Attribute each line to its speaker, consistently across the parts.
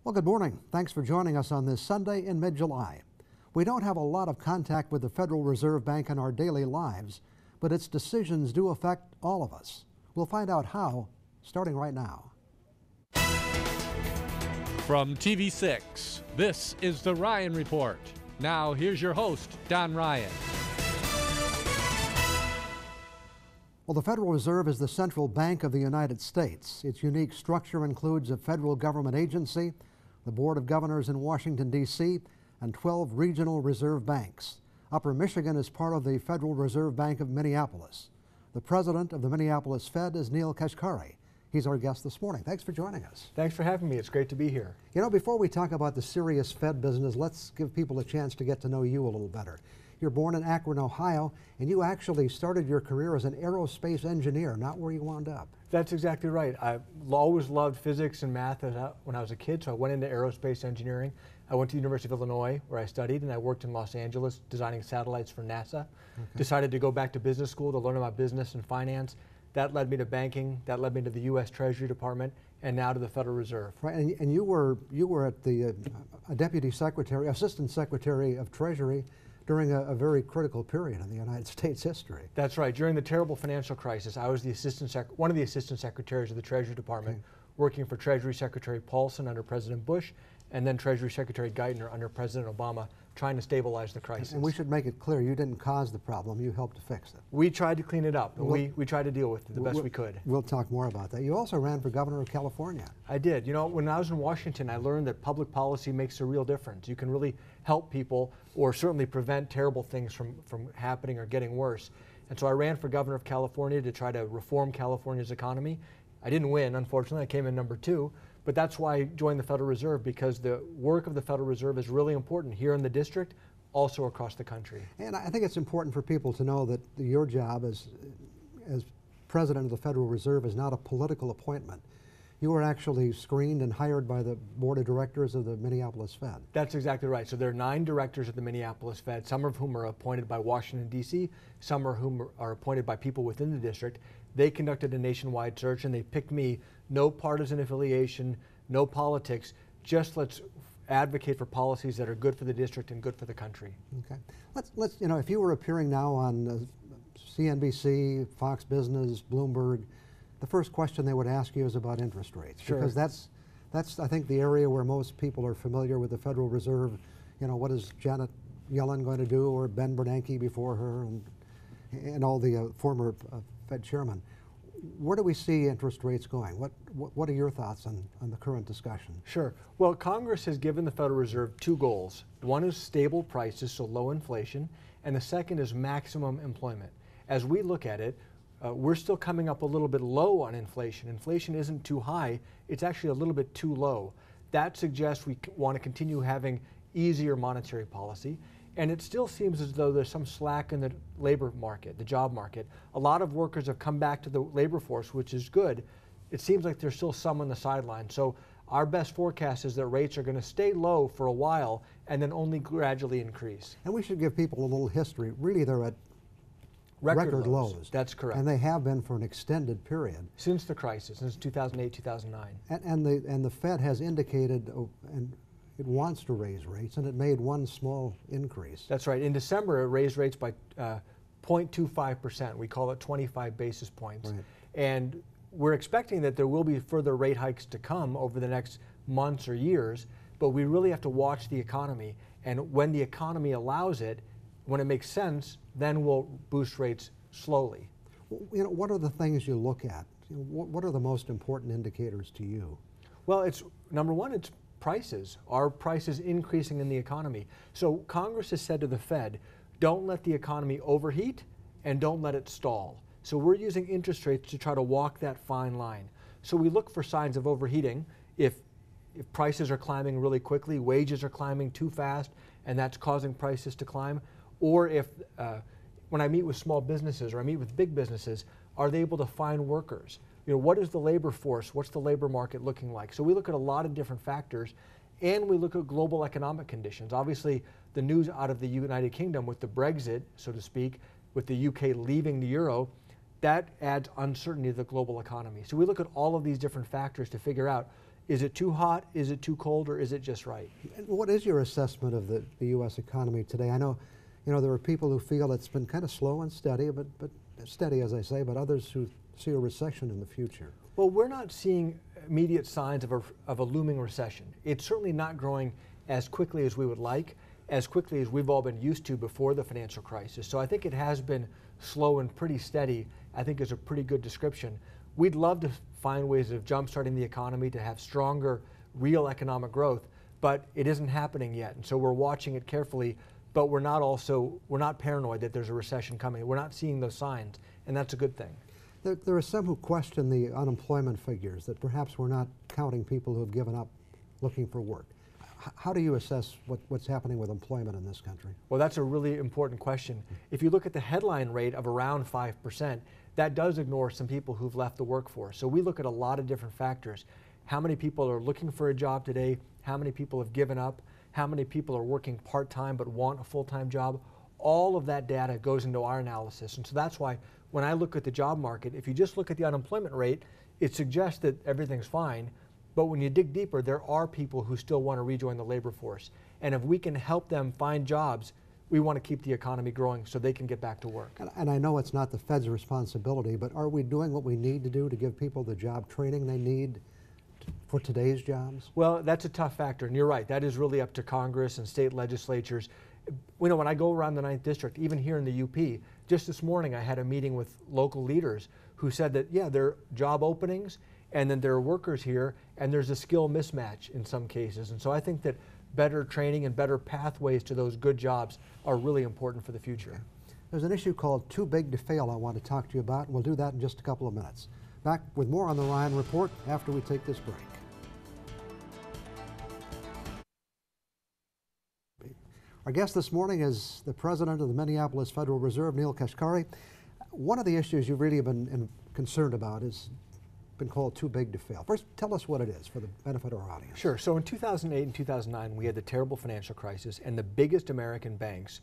Speaker 1: Well, good morning. Thanks for joining us on this Sunday in mid-July. We don't have a lot of contact with the Federal Reserve Bank in our daily lives, but its decisions do affect all of us. We'll find out how, starting right now.
Speaker 2: From TV6, this is The Ryan Report. Now, here's your host, Don Ryan.
Speaker 1: Well, the Federal Reserve is the central bank of the United States. Its unique structure includes a federal government agency, the Board of Governors in Washington, D.C., and 12 regional reserve banks. Upper Michigan is part of the Federal Reserve Bank of Minneapolis. The president of the Minneapolis Fed is Neel Kashkari. He's our guest this morning. Thanks for joining us.
Speaker 3: Thanks for having me. It's great to be here.
Speaker 1: You know, before we talk about the serious Fed business, let's give people a chance to get to know you a little better. You're born in Akron, Ohio, and you actually started your career as an aerospace engineer, not where you wound up.
Speaker 3: That's exactly right. I always loved physics and math when I was a kid, so I went into aerospace engineering. I went to the University of Illinois, where I studied, and I worked in Los Angeles designing satellites for NASA. Okay. Decided to go back to business school to learn about business and finance. That led me to banking. That led me to the U.S. Treasury Department, and now to the Federal Reserve.
Speaker 1: Right, and you were at the Deputy Secretary, Assistant Secretary of Treasury during a very critical period in the United States history.
Speaker 3: That's right. During the terrible financial crisis, I was the one of the assistant secretaries of the Treasury Department, working for Treasury Secretary Paulson under President Bush, and then Treasury Secretary Geithner under President Obama, trying to stabilize the crisis.
Speaker 1: And we should make it clear, you didn't cause the problem, you helped to fix it.
Speaker 3: We tried to clean it up, and we tried to deal with it the best we could.
Speaker 1: We'll talk more about that. You also ran for governor of California.
Speaker 3: I did. You know, when I was in Washington, I learned that public policy makes a real difference. You can really help people, or certainly prevent terrible things from happening or getting worse. And so I ran for governor of California to try to reform California's economy. I didn't win, unfortunately. I came in number 2. But that's why I joined the Federal Reserve, because the work of the Federal Reserve is really important here in the district, also across the country.
Speaker 1: And I think it's important for people to know that your job as president of the Federal Reserve is not a political appointment. You were actually screened and hired by the board of directors of the Minneapolis Fed.
Speaker 3: That's exactly right. So there are 9 directors at the Minneapolis Fed, some of whom are appointed by Washington, D.C., some of whom are appointed by people within the district. They conducted a nationwide search, and they picked me. No partisan affiliation, no politics, just let's advocate for policies that are good for the district and good for the country.
Speaker 1: Okay. Let's you know, if you were appearing now on CNBC, Fox Business, Bloomberg, the first question they would ask you is about interest rates.
Speaker 3: Sure.
Speaker 1: Because that's I think the area where most people are familiar with the Federal Reserve. You know, what is Janet Yellen going to do, or Ben Bernanke before her, and all the former Fed chairmen. Where do we see interest rates going? What are your thoughts on the current discussion?
Speaker 3: Sure. Well, Congress has given the Federal Reserve 2 goals. One is stable prices, so low inflation, and the second is maximum employment. As we look at it, we're still coming up a little bit low on inflation. Inflation isn't too high, it's actually a little bit too low. That suggests we want to continue having easier monetary policy. And it still seems as though there's some slack in the labor market, the job market. A lot of workers have come back to the labor force, which is good. It seems like there's still some on the sideline. So our best forecast is that rates are going to stay low for a while and then only gradually increase.
Speaker 1: And we should give people a little history. Really, they're at record lows.
Speaker 3: That's correct.
Speaker 1: And they have been for an extended period.
Speaker 3: Since the crisis, since 2008, 2009.
Speaker 1: And the Fed has indicated, and it wants to raise rates, and it made one small increase.
Speaker 3: That's right. In December, it raised rates by 0.25%. We call it 25 basis points.
Speaker 1: Right.
Speaker 3: And we're expecting that there will be further rate hikes to come over the next months or years, but we really have to watch the economy. And when the economy allows it, when it makes sense, then we'll boost rates slowly.
Speaker 1: You know, what are the things you look at? What are the most important indicators to you?
Speaker 3: Well, it's number one, it's prices. Are prices increasing in the economy? So Congress has said to the Fed, don't let the economy overheat and don't let it stall. So we're using interest rates to try to walk that fine line. So we look for signs of overheating. If prices are climbing really quickly, wages are climbing too fast, and that's causing prices to climb. Or if, when I meet with small businesses or I meet with big businesses, are they able to find workers? You know, what is the labor force? What's the labor market looking like? So we look at a lot of different factors, and we look at global economic conditions. Obviously, the news out of the United Kingdom with the Brexit, so to speak, with the UK leaving the euro, that adds uncertainty to the global economy. So we look at all of these different factors to figure out, Is it too hot? Is it too cold? Or is it just right?
Speaker 1: And what is your assessment of the U.S. economy today? I know, there are people who feel it's been kind of slow and steady, but steady, as I say, but others who see a recession in the future.
Speaker 3: Well, we're not seeing immediate signs of a looming recession. It's certainly not growing as quickly as we would like, as quickly as we've all been used to before the financial crisis. So I think it has been slow and pretty steady, I think is a pretty good description. We'd love to find ways of jumpstarting the economy to have stronger real economic growth, but it isn't happening yet. And so we're watching it carefully, but we're not paranoid that there's a recession coming. We're not seeing those signs, and that's a good thing.
Speaker 1: There are some who question the unemployment figures, that perhaps we're not counting people who have given up looking for work. How do you assess what's happening with employment in this country?
Speaker 3: Well, that's a really important question. If you look at the headline rate of around 5%, that does ignore some people who've left the workforce. So we look at a lot of different factors. How many people are looking for a job today? How many people have given up? How many people are working part-time but want a full-time job? All of that data goes into our analysis. And so that's why when I look at the job market, if you just look at the unemployment rate, it suggests that everything's fine. But when you dig deeper, there are people who still want to rejoin the labor force. And if we can help them find jobs, we want to keep the economy growing so they can get back to work.
Speaker 1: And I know it's not the Fed's responsibility, but are we doing what we need to do to give people the job training they need for today's jobs?
Speaker 3: Well, that's a tough factor, and you're right. That is really up to Congress and state legislatures. When I go around the 9th District, even here in the UP, just this morning I had a meeting with local leaders who said that, yeah, there are job openings, and then there are workers here, and there's a skill mismatch in some cases. And so I think that better training and better pathways to those good jobs are really important for the future.
Speaker 1: There's an issue called Too Big to Fail I want to talk to you about, and we'll do that in just a couple of minutes. Back with more on the Ryan Report after we take this break. Our guest this morning is the president of the Minneapolis Federal Reserve, Neel Kashkari. One of the issues you've really been concerned about has been called too big to fail. First, tell us what it is for the benefit of our audience.
Speaker 3: Sure. So in 2008 and 2009, we had the terrible financial crisis, and the biggest American banks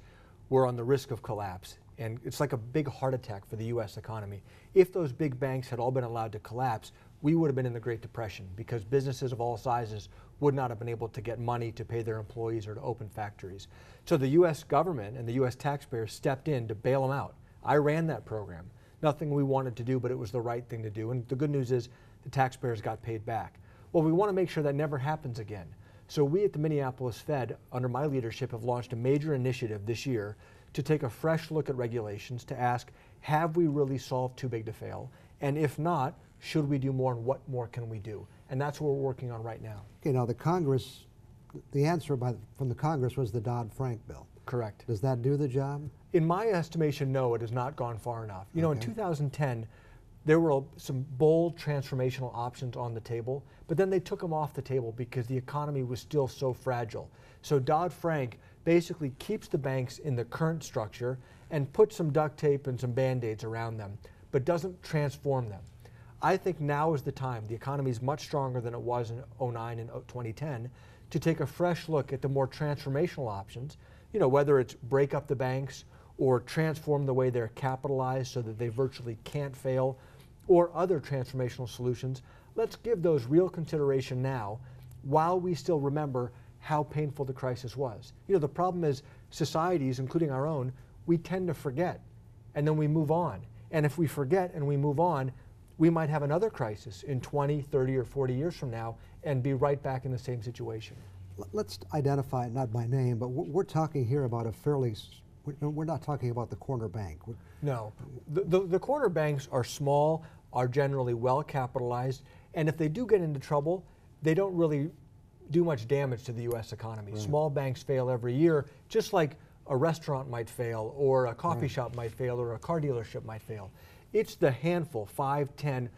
Speaker 3: were on the risk of collapse. And it's like a big heart attack for the U.S. economy. If those big banks had all been allowed to collapse, we would have been in the Great Depression, because businesses of all sizes would not have been able to get money to pay their employees or to open factories. So the U.S. government and the U.S. taxpayers stepped in to bail them out. I ran that program. Nothing we wanted to do, but it was the right thing to do. And the good news is the taxpayers got paid back. Well, we want to make sure that never happens again. So we at the Minneapolis Fed, under my leadership, have launched a major initiative this year to take a fresh look at regulations to ask, have we really solved too big to fail? And if not, should we do more, and what more can we do? And that's what we're working on right now.
Speaker 1: Okay, now the answer from the Congress was the Dodd-Frank bill.
Speaker 3: Correct.
Speaker 1: Does that do the job?
Speaker 3: In my estimation, no, it has not gone far enough. You know, in 2010, there were some bold transformational options on the table, but then they took them off the table because the economy was still so fragile. So Dodd-Frank basically keeps the banks in the current structure and puts some duct tape and some Band-Aids around them, but doesn't transform them. I think now is the time. The economy is much stronger than it was in 2009 and 2010 to take a fresh look at the more transformational options, you know, whether it's break up the banks or transform the way they're capitalized so that they virtually can't fail, or other transformational solutions. Let's give those real consideration now while we still remember how painful the crisis was. You know, the problem is societies, including our own, we tend to forget, and then we move on. And if we forget and we move on, we might have another crisis in 20, 30, or 40 years from now and be right back in the same situation.
Speaker 1: Let's identify it, not by name, but we're talking here about we're not talking about the corner bank.
Speaker 3: No. The corner banks are small, are generally well capitalized, and if they do get into trouble, they don't really do much damage to the U.S. economy. Right. Small banks fail every year, just like a restaurant might fail, or a coffee shop might fail, or a car dealership might fail. It's the handful, 5, 10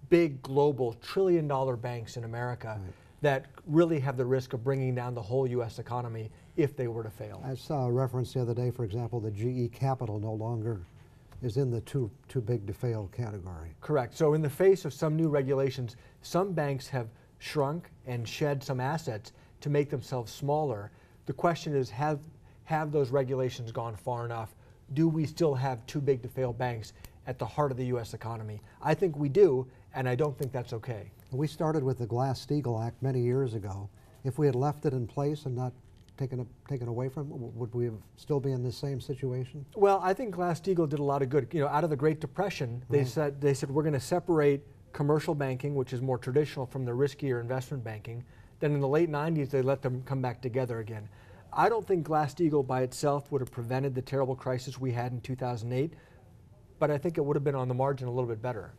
Speaker 3: big global trillion-dollar banks in America that really have the risk of bringing down the whole U.S. economy if they were to fail.
Speaker 1: I saw a reference the other day, for example, that GE Capital no longer is in the too big to fail category.
Speaker 3: Correct. So in the face of some new regulations, some banks have shrunk and shed some assets to make themselves smaller. The question is, have those regulations gone far enough? Do we still have too big to fail banks at the heart of the U.S. economy? I think we do, and I don't think that's okay.
Speaker 1: We started with the Glass-Steagall Act many years ago. If we had left it in place and not taken away from it, would we have still be in the same situation?
Speaker 3: Well, I think Glass-Steagall did a lot of good. You know, out of the Great Depression, they said we're going to separate commercial banking, which is more traditional, from the riskier investment banking. Then in the late 90s, they let them come back together again. I don't think Glass-Steagall by itself would have prevented the terrible crisis we had in 2008, but I think it would have been on the margin a little bit better.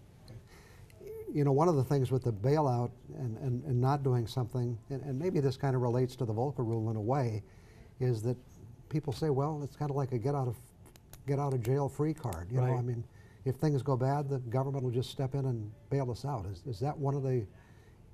Speaker 1: You know, one of the things with the bailout and not doing something, and maybe this kind of relates to the Volcker rule in a way, is that people say, well, it's kind of like a get out of jail free card. You know, I mean, if things go bad, the government will just step in and bail us out. Is that one of the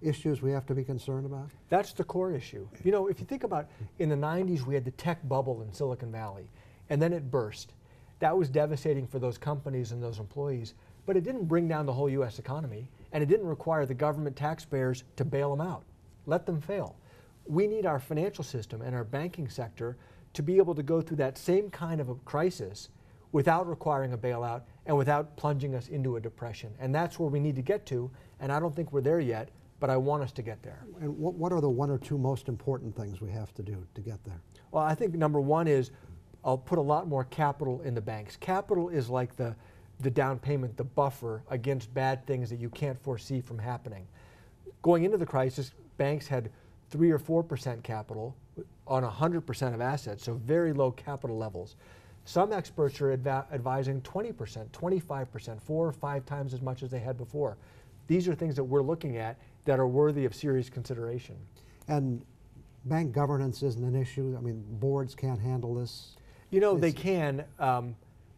Speaker 1: issues we have to be concerned about?
Speaker 3: That's the core issue. You know, if you think about, in the 90s, we had the tech bubble in Silicon Valley, and then it burst. That was devastating for those companies and those employees, but it didn't bring down the whole U.S. economy, and it didn't require the government taxpayers to bail them out. Let them fail. We need our financial system and our banking sector to be able to go through that same kind of a crisis without requiring a bailout and without plunging us into a depression. And that's where we need to get to, and I don't think we're there yet, but I want us to get there.
Speaker 1: And what are the one or two most important things we have to do to get there?
Speaker 3: Well, I think number one is I'll put a lot more capital in the banks. Capital is like the down payment, the buffer against bad things that you can't foresee from happening. Going into the crisis, banks had 3 or 4% capital on 100% of assets, so very low capital levels. Some experts are advising 20%, 25%, 4 or 5 times as much as they had before. These are things that we're looking at that are worthy of serious consideration.
Speaker 1: And bank governance isn't an issue? I mean, boards can't handle this?
Speaker 3: You know, they can,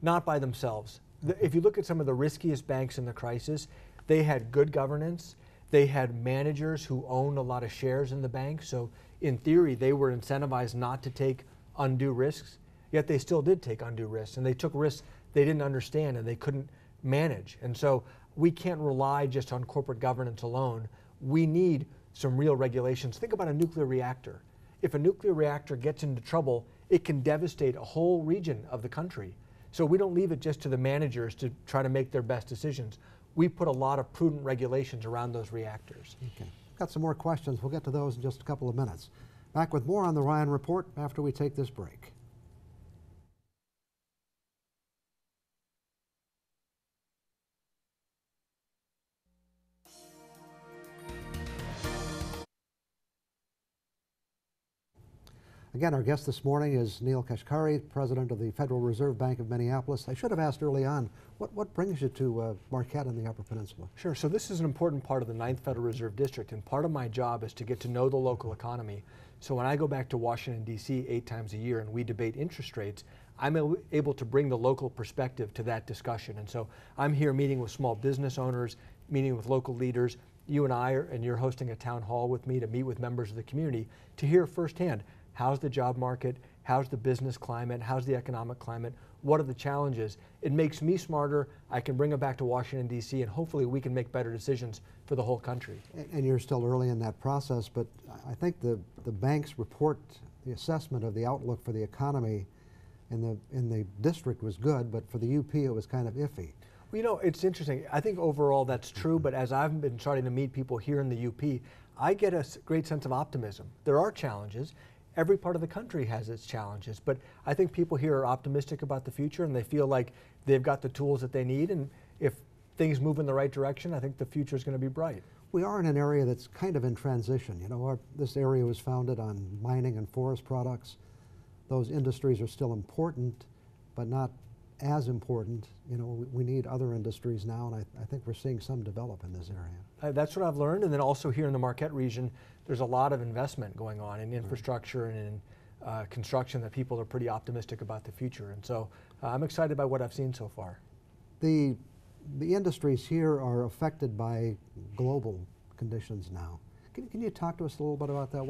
Speaker 3: not by themselves. If you look at some of the riskiest banks in the crisis, they had good governance. They had managers who owned a lot of shares in the bank. So in theory, they were incentivized not to take undue risks, yet they still did take undue risks. And they took risks they didn't understand and they couldn't manage. And so we can't rely just on corporate governance alone. We need some real regulations. Think about a nuclear reactor. If a nuclear reactor gets into trouble, it can devastate a whole region of the country. So we don't leave it just to the managers to try to make their best decisions. We put a lot of prudent regulations around those reactors.
Speaker 1: Okay. Got some more questions. We'll get to those in just a couple of minutes. Back with more on the Ryan Report after we take this break. Again, our guest this morning is Neel Kashkari, president of the Federal Reserve Bank of Minneapolis. I should have asked early on, what brings you to Marquette and the Upper Peninsula?
Speaker 3: Sure, so this is an important part of the 9th Federal Reserve District, and part of my job is to get to know the local economy. So when I go back to Washington, D.C. 8 times a year and we debate interest rates, I'm able to bring the local perspective to that discussion. And so I'm here meeting with small business owners, meeting with local leaders. You and I and you're hosting a town hall with me to meet with members of the community to hear firsthand, how's the job market? How's the business climate? How's the economic climate? What are the challenges? It makes me smarter. I can bring it back to Washington, D.C., and hopefully we can make better decisions for the whole country.
Speaker 1: And you're still early in that process, but I think the bank's report, the assessment of the outlook for the economy in the district was good, but for the UP it was kind of iffy.
Speaker 3: Well, you know, it's interesting. I think overall that's true, but as I've been starting to meet people here in the UP, I get a great sense of optimism. There are challenges. Every part of the country has its challenges, but I think people here are optimistic about the future and they feel like they've got the tools that they need, and if things move in the right direction, I think the future is going to be bright.
Speaker 1: We are in an area that's kind of in transition. You know, this area was founded on mining and forest products. Those industries are still important, but not as important. You know, we need other industries now, and I think we're seeing some develop in this area.
Speaker 3: That's what I've learned, and then also here in the Marquette region, there's a lot of investment going on in infrastructure and in construction that people are pretty optimistic about the future, and so I'm excited by what I've seen so far.
Speaker 1: The industries here are affected by global conditions now. Can you talk to us a little bit about that?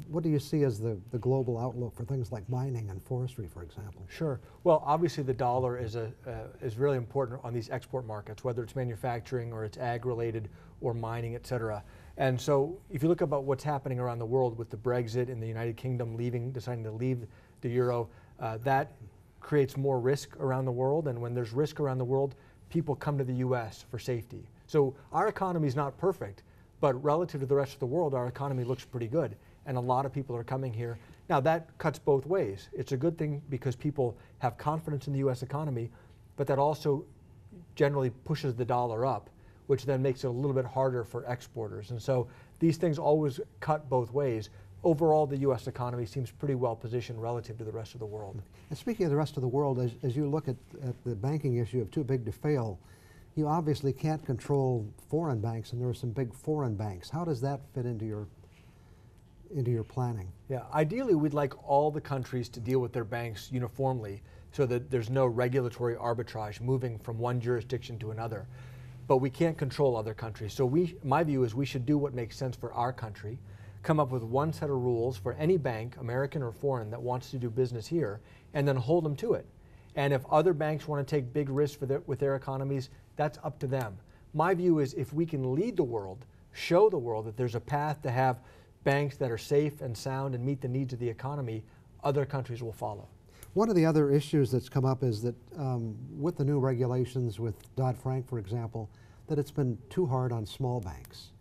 Speaker 1: What do you see as the global outlook for things like mining and forestry, for example?
Speaker 3: Sure. Well, obviously the dollar is really important on these export markets, whether it's manufacturing or it's ag-related or mining, et cetera. And so if you look about what's happening around the world with the Brexit and the United Kingdom deciding to leave the euro, that creates more risk around the world. And when there's risk around the world, people come to the U.S. for safety. So our economy is not perfect, but relative to the rest of the world, our economy looks pretty good. And a lot of people are coming here. Now that cuts both ways. It's a good thing because people have confidence in the US economy, but that also generally pushes the dollar up, which then makes it a little bit harder for exporters. And so these things always cut both ways. Overall, the US economy seems pretty well positioned relative to the rest of the world.
Speaker 1: And speaking of the rest of the world, as you look at the banking issue of too big to fail, you obviously can't control foreign banks, and there are some big foreign banks. How does that fit into your planning?
Speaker 3: Yeah, ideally we'd like all the countries to deal with their banks uniformly so that there's no regulatory arbitrage moving from one jurisdiction to another. But we can't control other countries. So my view is we should do what makes sense for our country, come up with one set of rules for any bank, American or foreign, that wants to do business here, and then hold them to it. And if other banks want to take big risks with their economies, that's up to them. My view is if we can lead the world, show the world that there's a path to have banks that are safe and sound and meet the needs of the economy, other countries will follow.
Speaker 1: One of the other issues that's come up is that with the new regulations with Dodd-Frank, for example, that it's been too hard on small banks.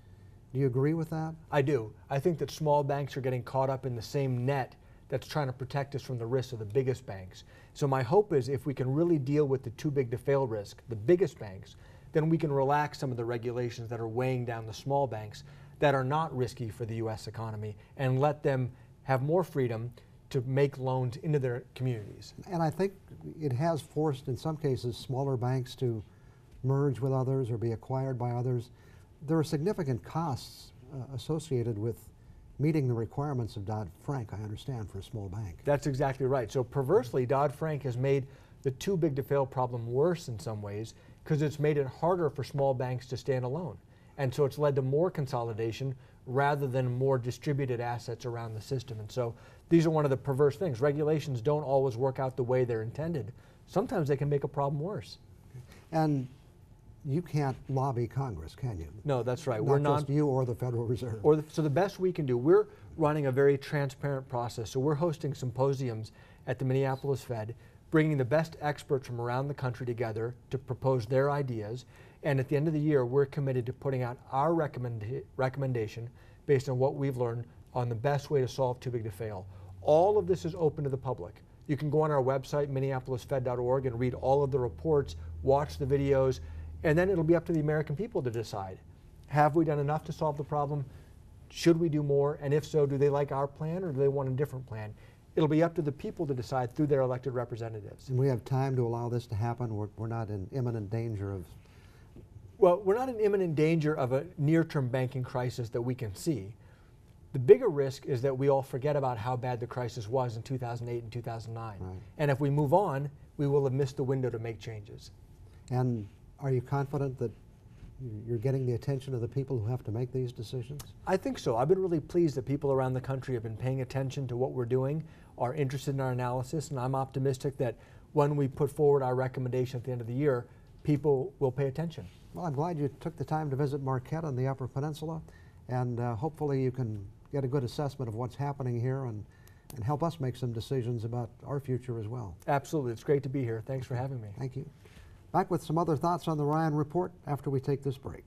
Speaker 1: Do you agree with that?
Speaker 3: I do. I think that small banks are getting caught up in the same net that's trying to protect us from the risks of the biggest banks. So my hope is if we can really deal with the too big to fail risk, the biggest banks, then we can relax some of the regulations that are weighing down the small banks that are not risky for the US economy and let them have more freedom to make loans into their communities.
Speaker 1: And I think it has forced, in some cases, smaller banks to merge with others or be acquired by others. There are significant costs associated with meeting the requirements of Dodd-Frank, I understand, for a small bank.
Speaker 3: That's exactly right. So perversely, Dodd-Frank has made the too big to fail problem worse in some ways because it's made it harder for small banks to stand alone. And so it's led to more consolidation rather than more distributed assets around the system. And so these are one of the perverse things. Regulations don't always work out the way they're intended. Sometimes they can make a problem worse.
Speaker 1: And you can't lobby Congress, can you?
Speaker 3: No, that's right.
Speaker 1: Not just you or the Federal Reserve.
Speaker 3: So the best we can do, we're running a very transparent process. So we're hosting symposiums at the Minneapolis Fed, bringing the best experts from around the country together to propose their ideas. And at the end of the year, we're committed to putting out our recommendation based on what we've learned on the best way to solve too big to fail. All of this is open to the public. You can go on our website, minneapolisfed.org, and read all of the reports, watch the videos, and then it'll be up to the American people to decide. Have we done enough to solve the problem? Should we do more? And if so, do they like our plan or do they want a different plan? It'll be up to the people to decide through their elected representatives.
Speaker 1: And we have time to allow this to happen? We're not in imminent danger of...
Speaker 3: Well, we're not in imminent danger of a near-term banking crisis that we can see. The bigger risk is that we all forget about how bad the crisis was in 2008 and 2009.
Speaker 1: Right.
Speaker 3: And if we move on, we will have missed the window to make changes.
Speaker 1: And are you confident that you're getting the attention of the people who have to make these decisions?
Speaker 3: I think so. I've been really pleased that people around the country have been paying attention to what we're doing, are interested in our analysis, and I'm optimistic that when we put forward our recommendation at the end of the year, people will pay attention.
Speaker 1: Well, I'm glad you took the time to visit Marquette on the Upper Peninsula, and hopefully you can get a good assessment of what's happening here and help us make some decisions about our future as well.
Speaker 3: Absolutely. It's great to be here. Thanks for having me.
Speaker 1: Thank you. Back with some other thoughts on the Ryan Report after we take this break.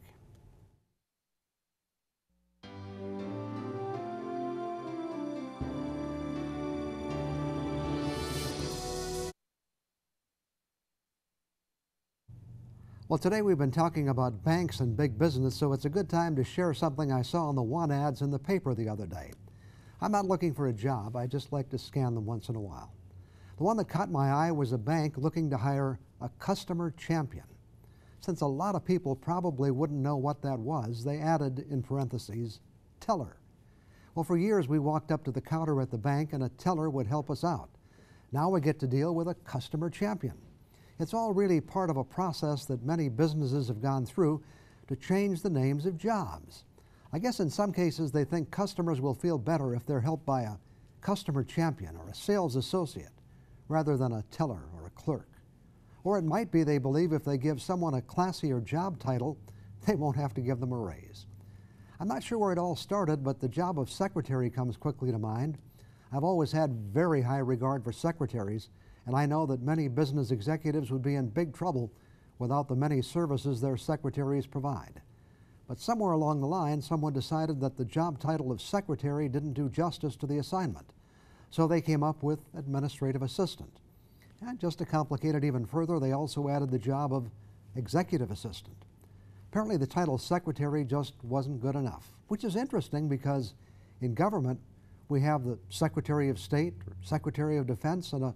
Speaker 1: Well, today we've been talking about banks and big business, so it's a good time to share something I saw on the want ads in the paper the other day. I'm not looking for a job, I just like to scan them once in a while. The one that caught my eye was a bank looking to hire a customer champion. Since a lot of people probably wouldn't know what that was, they added, in parentheses, teller. Well, for years we walked up to the counter at the bank and a teller would help us out. Now we get to deal with a customer champion. It's all really part of a process that many businesses have gone through to change the names of jobs. I guess in some cases they think customers will feel better if they're helped by a customer champion or a sales associate rather than a teller or a clerk. Or it might be they believe if they give someone a classier job title, they won't have to give them a raise. I'm not sure where it all started, but the job of secretary comes quickly to mind. I've always had very high regard for secretaries, and I know that many business executives would be in big trouble without the many services their secretaries provide. But somewhere along the line, someone decided that the job title of secretary didn't do justice to the assignment. So they came up with administrative assistant. And just to complicate it even further, they also added the job of executive assistant. Apparently the title secretary just wasn't good enough, which is interesting because in government we have the Secretary of State, or Secretary of Defense, and a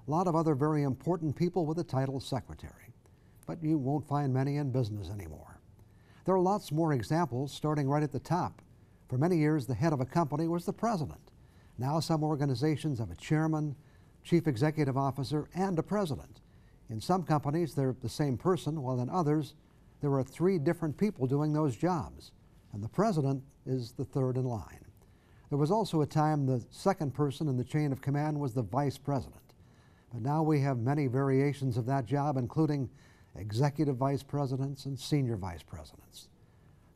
Speaker 1: lot of other very important people with the title secretary. But you won't find many in business anymore. There are lots more examples, starting right at the top. For many years, the head of a company was the president. Now some organizations have a chairman, chief executive officer, and a president. In some companies, they're the same person, while in others, there are 3 different people doing those jobs, and the president is the third in line. There was also a time the second person in the chain of command was the vice president. But now we have many variations of that job, including executive vice presidents and senior vice presidents.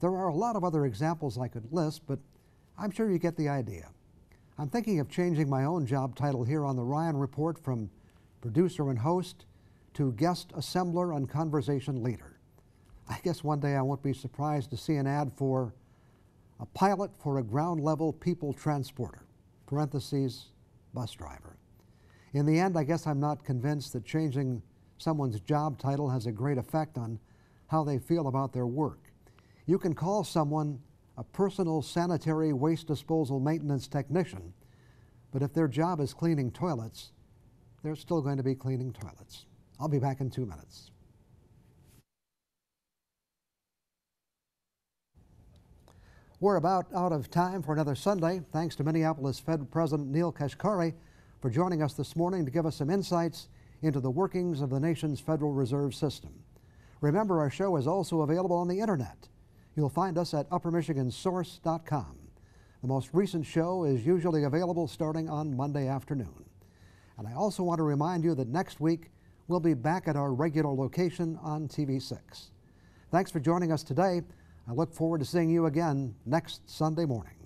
Speaker 1: There are a lot of other examples I could list, but I'm sure you get the idea. I'm thinking of changing my own job title here on the Ryan Report from producer and host to guest assembler and conversation leader. I guess one day I won't be surprised to see an ad for a pilot for a ground-level people transporter, parentheses, bus driver. In the end, I guess I'm not convinced that changing someone's job title has a great effect on how they feel about their work. You can call someone a personal sanitary waste disposal maintenance technician, but if their job is cleaning toilets, they're still going to be cleaning toilets. I'll be back in 2 minutes. We're about out of time for another Sunday. Thanks to Minneapolis Fed President Neel Kashkari for joining us this morning to give us some insights into the workings of the nation's Federal Reserve System. Remember, our show is also available on the internet. You'll find us at uppermichigansource.com. The most recent show is usually available starting on Monday afternoon. And I also want to remind you that next week we'll be back at our regular location on TV6. Thanks for joining us today. I look forward to seeing you again next Sunday morning.